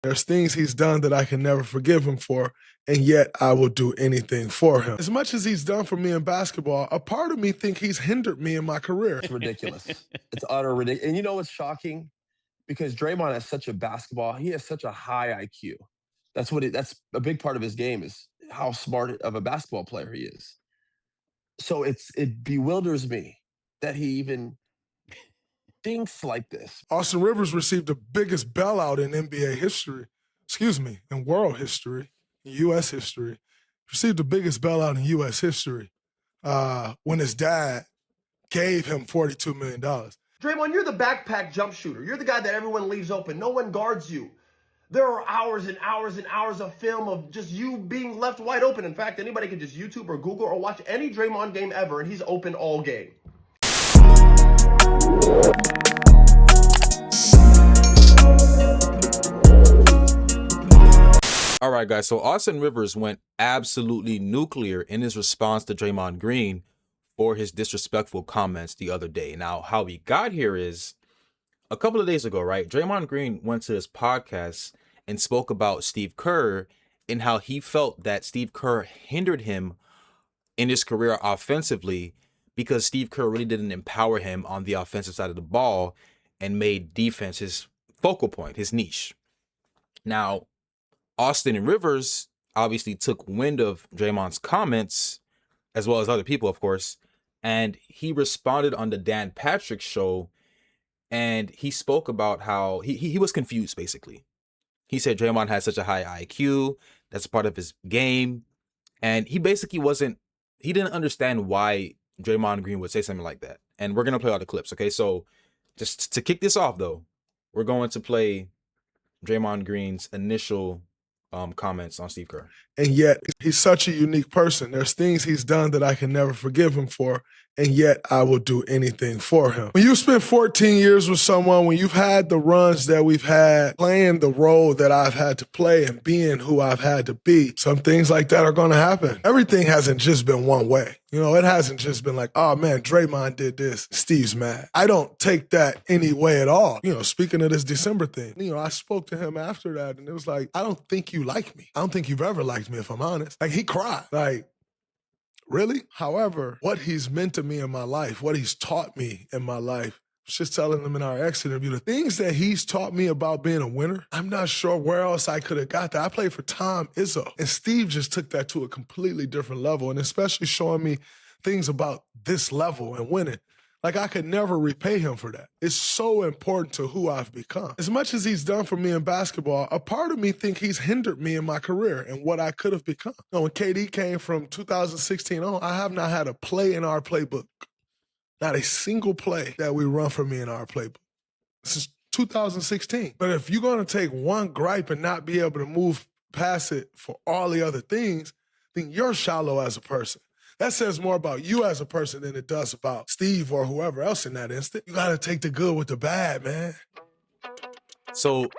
There's things he's done that I can never forgive him for, and yet I will do anything for him. As much as he's done for me in basketball, a part of me think he's hindered me in my career. It's ridiculous. It's utter ridiculous. And you know what's shocking? Because Draymond has such he has such a high IQ. That's a big part of his game is how smart of a basketball player he is. So it bewilders me that he even thinks like this. Austin Rivers received the biggest bailout in NBA history, in world history, U.S. history. Received the biggest bailout in U.S. history when his dad gave him $42 million. Draymond, you're the backpack jump shooter. You're the guy that everyone leaves open. No one guards you. There are hours and hours and hours of film of just you being left wide open. In fact, anybody can just YouTube or Google or watch any Draymond game ever, and he's open all game. All right, guys. So Austin Rivers went absolutely nuclear in his response to Draymond Green for his disrespectful comments the other day. Now, how we got here is a couple of days ago, right? Draymond Green went to his podcast and spoke about Steve Kerr and how he felt that Steve Kerr hindered him in his career offensively because Steve Kerr really didn't empower him on the offensive side of the ball and made defense his focal point, his niche. Now, Austin Rivers obviously took wind of Draymond's comments, as well as other people, of course, and he responded on the Dan Patrick show, and he spoke about how he was confused, basically. He said Draymond has such a high IQ, that's part of his game, and he basically he didn't understand why Draymond Green would say something like that. And we're going to play all the clips, okay? So just to kick this off, though, we're going to play Draymond Green's initial comments on Steve Kerr. And yet he's such a unique person. There's things he's done that I can never forgive him for, and yet I will do anything for him. When you spend 14 years with someone, when you've had the runs that we've had, playing the role that I've had to play and being who I've had to be, some things like that are going to happen. Everything hasn't just been one way. You know, it hasn't just been like, oh man, Draymond did this, Steve's mad. I don't take that any way at all. You know, speaking of this December thing, you know, I spoke to him after that and it was like, I don't think you like me. I don't think you've ever liked me, if I'm honest. Like, he cried. Like, really? However, what he's meant to me in my life, what he's taught me in my life, I was just telling him in our exit interview, the things that he's taught me about being a winner, I'm not sure where else I could have got that. I played for Tom Izzo, and Steve just took that to a completely different level, and especially showing me things about this level and winning. Like, I could never repay him for that. It's so important to who I've become. As much as he's done for me in basketball, a part of me think he's hindered me in my career and what I could have become. You know, when KD came from 2016 on, I have not had a play in our playbook. Not a single play that we run for me in our playbook. Since 2016. But if you're going to take one gripe and not be able to move past it for all the other things, then you're shallow as a person. That says more about you as a person than it does about Steve or whoever else in that instant. You got to take the good with the bad, man. So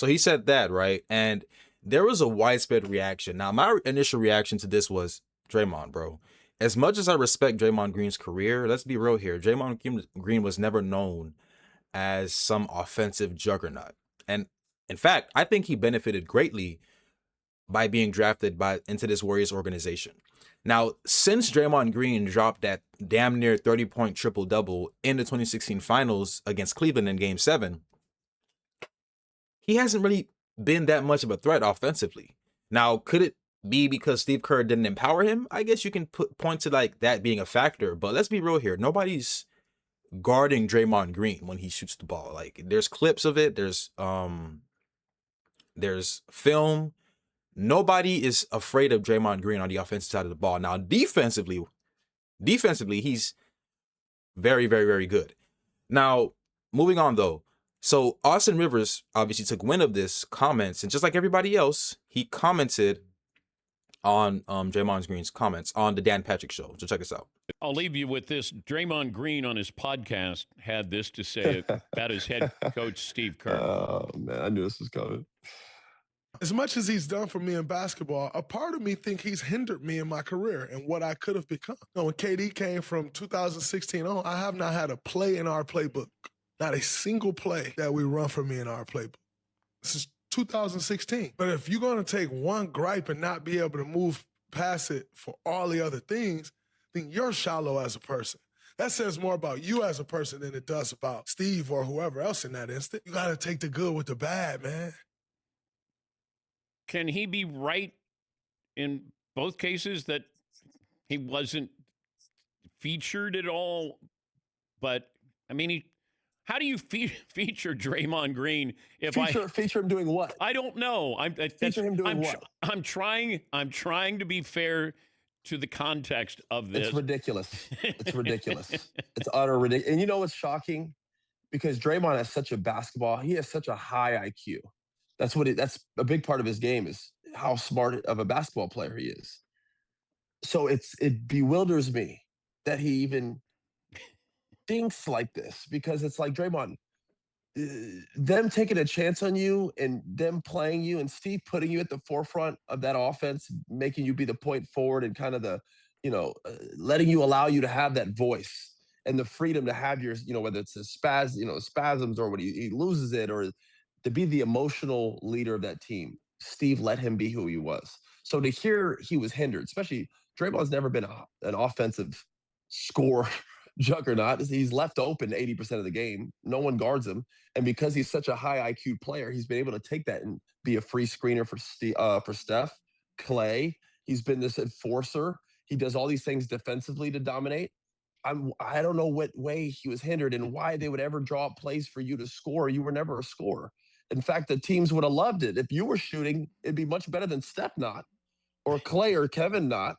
he said that, right? And there was a widespread reaction. Now, my initial reaction to this was, Draymond, bro. As much as I respect Draymond Green's career, let's be real here. Draymond Green was never known as some offensive juggernaut. And in fact, I think he benefited greatly by being drafted into this Warriors organization. Now, since Draymond Green dropped that damn near 30-point triple-double in the 2016 finals against Cleveland in Game 7, he hasn't really been that much of a threat offensively. Now, could it be because Steve Kerr didn't empower him? I guess you can point to like that being a factor, but let's be real here. Nobody's guarding Draymond Green when he shoots the ball. Like, there's clips of it. There's film. Nobody is afraid of Draymond Green on the offensive side of the ball. Now, defensively, he's very, very, very good. Now, moving on, though. So, Austin Rivers obviously took wind of this comments, and just like everybody else, he commented on Draymond Green's comments on the Dan Patrick show. So check this out. I'll leave you with this. Draymond Green on his podcast had this to say about his head coach, Steve Kerr. Oh, man, I knew this was coming. As much as he's done for me in basketball, a part of me think he's hindered me in my career and what I could have become. You know, when KD came from 2016 on, I have not had a play in our playbook. Not a single play that we run for me in our playbook. since 2016. But if you're going to take one gripe and not be able to move past it for all the other things, then you're shallow as a person. That says more about you as a person than it does about Steve or whoever else in that instant. You got to take the good with the bad, man. Can he be right in both cases that he wasn't featured at all? But, I mean, how do you feature Draymond Green if feature him doing what? I don't know. Feature him doing what? I'm trying to be fair to the context of this. It's ridiculous. It's ridiculous. It's utter ridiculous. And you know what's shocking? Because Draymond has such a basketball, he has such a high IQ. That's a big part of his game is how smart of a basketball player he is. So it bewilders me that he even thinks like this, because it's like, Draymond, them taking a chance on you and them playing you and Steve putting you at the forefront of that offense, making you be the point forward and kind of the, letting you allow you to have that voice and the freedom to have your, whether it's a spasms or when he loses it, or to be the emotional leader of that team. Steve let him be who he was. So to hear he was hindered, especially Draymond's never been an offensive score juggernaut. He's left open 80% of the game. No one guards him. And because he's such a high IQ player, he's been able to take that and be a free screener for Steph, Clay. He's been this enforcer. He does all these things defensively to dominate. I don't know what way he was hindered and why they would ever draw up plays for you to score. You were never a scorer. In fact, the teams would have loved it. If you were shooting, it'd be much better than Steph not, or Clay or Kevin not.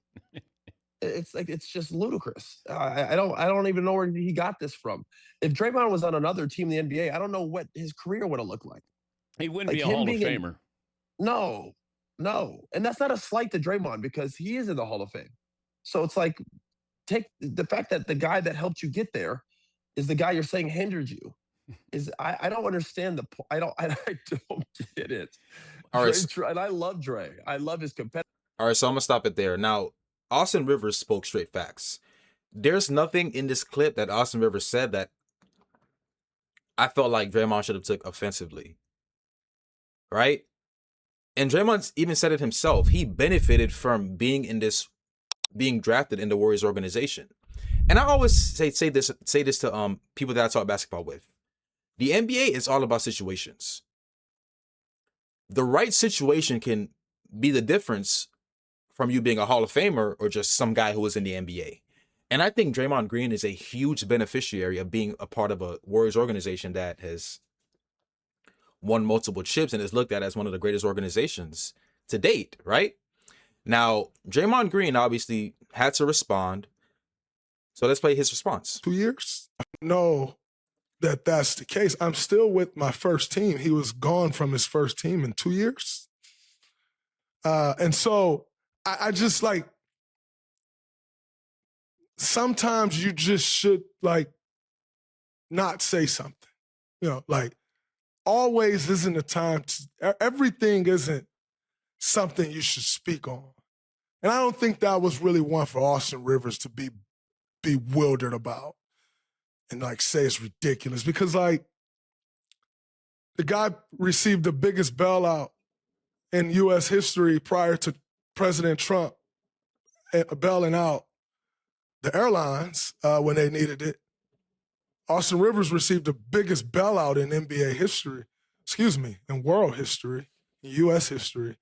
It's just ludicrous. I don't even know where he got this from. If Draymond was on another team in the NBA, I don't know what his career would have looked like. He wouldn't be a Hall of Famer. No. And that's not a slight to Draymond, because he is in the Hall of Fame. So it's like, take the fact that the guy that helped you get there is the guy you're saying hindered you. I don't understand I don't get it. All right. And I love Dre. I love his competitive. All right, so I'm gonna stop it there. Now, Austin Rivers spoke straight facts. There's nothing in this clip that Austin Rivers said that I felt like Draymond should have took offensively. Right? And Draymond even said it himself. He benefited from being drafted in the Warriors organization. And I always say this to people that I talk basketball with. The NBA is all about situations. The right situation can be the difference from you being a Hall of Famer or just some guy who was in the NBA. And I think Draymond Green is a huge beneficiary of being a part of a Warriors organization that has won multiple chips and is looked at as one of the greatest organizations to date, right? Now, Draymond Green obviously had to respond. So let's play his response. 2 years? I know that that's the case. I'm still with my first team. He was gone from his first team in 2 years. And so I just like, sometimes you just should like not say something, like always isn't a time to, everything isn't something you should speak on. And I don't think that was really one for Austin Rivers to be bewildered about and like say it's ridiculous, because like the guy received the biggest bailout in U.S. history prior to President Trump bailing out the airlines when they needed it. Austin Rivers received the biggest bailout in NBA history, in world history, in U.S. history.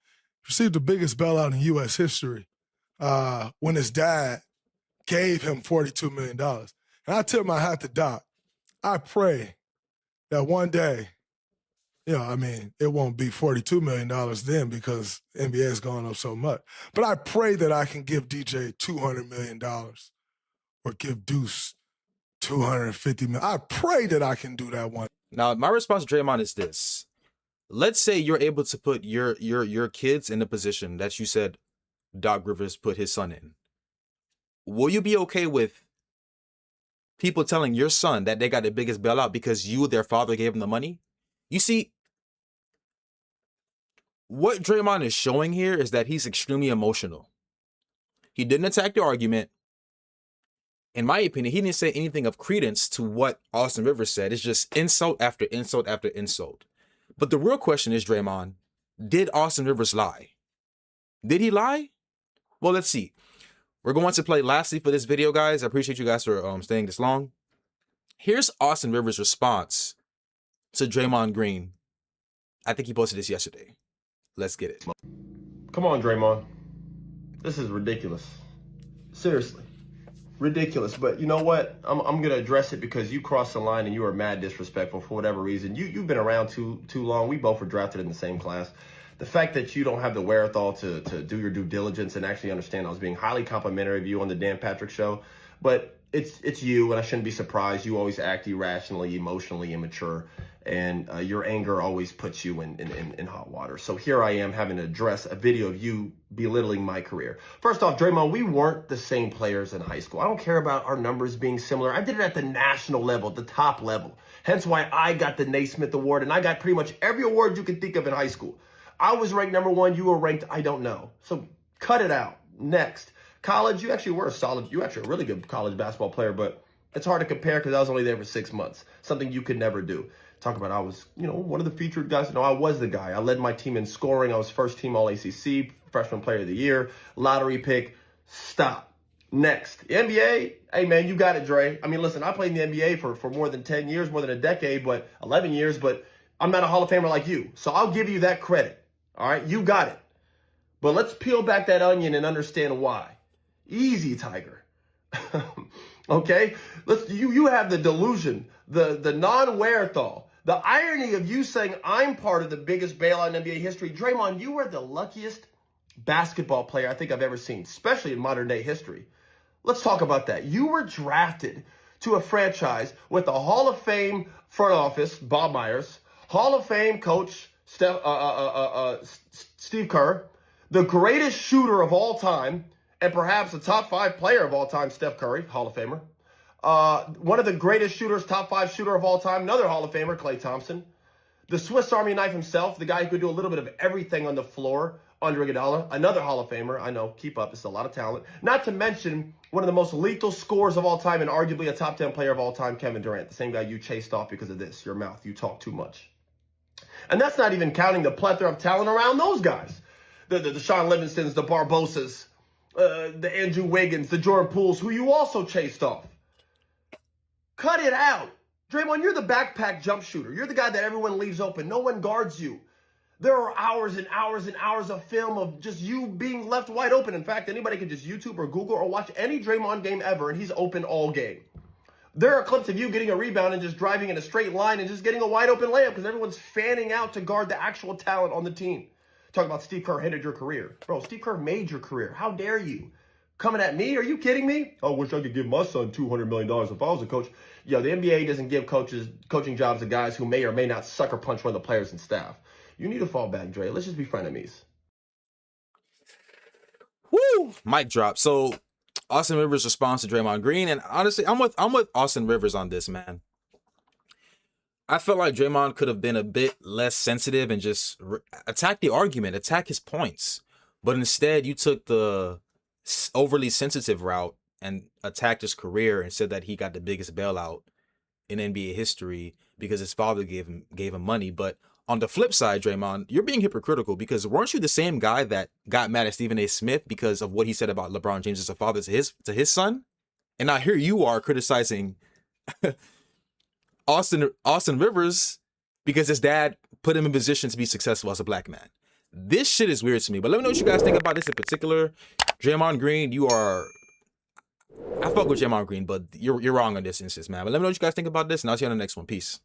Received the biggest bailout in U.S. history when his dad gave him $42 million. And I tip my hat to Doc. I pray that one day, it won't be $42 million then because NBA has gone up so much. But I pray that I can give DJ $200 million or give Deuce $250 million. I pray that I can do that one. Now, my response to Draymond is this. Let's say you're able to put your kids in the position that you said Doc Rivers put his son in. Will you be okay with people telling your son that they got the biggest bailout because their father, gave them the money? You see, what Draymond is showing here is that he's extremely emotional. He didn't attack the argument. In my opinion, he didn't say anything of credence to what Austin Rivers said. It's just insult after insult after insult. But the real question is, Draymond, did Austin Rivers lie? Did he lie? Well, let's see. We're going to play lastly for this video, guys. I appreciate you guys for staying this long. Here's Austin Rivers' response to Draymond Green. I think he posted this yesterday. Let's get it. Come on, Draymond. This is ridiculous. Seriously. Ridiculous. But you know what? I'm going to address it because you crossed the line and you are mad disrespectful for whatever reason. You've been around too long. We both were drafted in the same class. The fact that you don't have the wherewithal to do your due diligence and actually understand I was being highly complimentary of you on the Dan Patrick Show. But it's you, and I shouldn't be surprised. You always act irrationally, emotionally immature, and your anger always puts you in hot water. So here I am having to address a video of you belittling my career. First off, Draymond, we weren't the same players in high school. I don't care about our numbers being similar. I did it at the national level, the top level. Hence why I got the Naismith Award, and I got pretty much every award you could think of in high school. I was ranked number 1. You were ranked, I don't know. So cut it out. Next. College, you actually were a really good college basketball player, but it's hard to compare because I was only there for 6 months. Something you could never do. Talk about I was, one of the featured guys. No, I was the guy. I led my team in scoring. I was first team All-ACC, freshman player of the year, lottery pick. Stop. Next. The NBA, hey, man, you got it, Dre. I mean, listen, I played in the NBA for more than 10 years, more than a decade, but 11 years, but I'm not a Hall of Famer like you. So I'll give you that credit. All right, you got it. But let's peel back that onion and understand why. Easy, Tiger. Okay? You have the delusion, the non-wherewithal, the irony of you saying I'm part of the biggest bailout in NBA history. Draymond, you are the luckiest basketball player I think I've ever seen, especially in modern day history. Let's talk about that. You were drafted to a franchise with a Hall of Fame front office, Bob Myers, Hall of Fame coach, Steve Kerr, the greatest shooter of all time, and perhaps the top 5 player of all time, Steph Curry, Hall of Famer. One of the greatest shooters, top 5 shooter of all time, another Hall of Famer, Klay Thompson. The Swiss Army knife himself, the guy who could do a little bit of everything on the floor, Andre Iguodala, another Hall of Famer. I know, keep up, it's a lot of talent. Not to mention one of the most lethal scorers of all time and arguably a top 10 player of all time, Kevin Durant, the same guy you chased off because of this, your mouth. You talk too much. And that's not even counting the plethora of talent around those guys. The Sean Livingstons, the Barbosas, the Andrew Wiggins, the Jordan Pooles, who you also chased off. Cut it out. Draymond, you're the backpack jump shooter. You're the guy that everyone leaves open. No one guards you. There are hours and hours and hours of film of just you being left wide open. In fact, anybody can just YouTube or Google or watch any Draymond game ever, and he's open all game. There are clips of you getting a rebound and just driving in a straight line and just getting a wide open layup because everyone's fanning out to guard the actual talent on the team. Talk about Steve Kerr hindered your career. Bro, Steve Kerr made your career. How dare you? Coming at me? Are you kidding me? I wish I could give my son $200 million if I was a coach. Yo, the NBA doesn't give coaching jobs to guys who may or may not sucker punch one of the players and staff. You need to fall back, Dre. Let's just be frenemies. Woo! Mic drop. So Austin Rivers' response to Draymond Green, and honestly, I'm with Austin Rivers on this, man. I felt like Draymond could have been a bit less sensitive and just attack the argument, attack his points. But instead, you took the overly sensitive route and attacked his career and said that he got the biggest bailout in NBA history because his father gave him money. But on the flip side, Draymond, you're being hypocritical because weren't you the same guy that got mad at Stephen A. Smith because of what he said about LeBron James as a father to his son? And now here you are criticizing Austin Rivers because his dad put him in position to be successful as a black man. This shit is weird to me. But let me know what you guys think about this in particular. Draymond Green, I fuck with Draymond Green, but you're wrong on this instance, man. But let me know what you guys think about this, and I'll see you on the next one. Peace.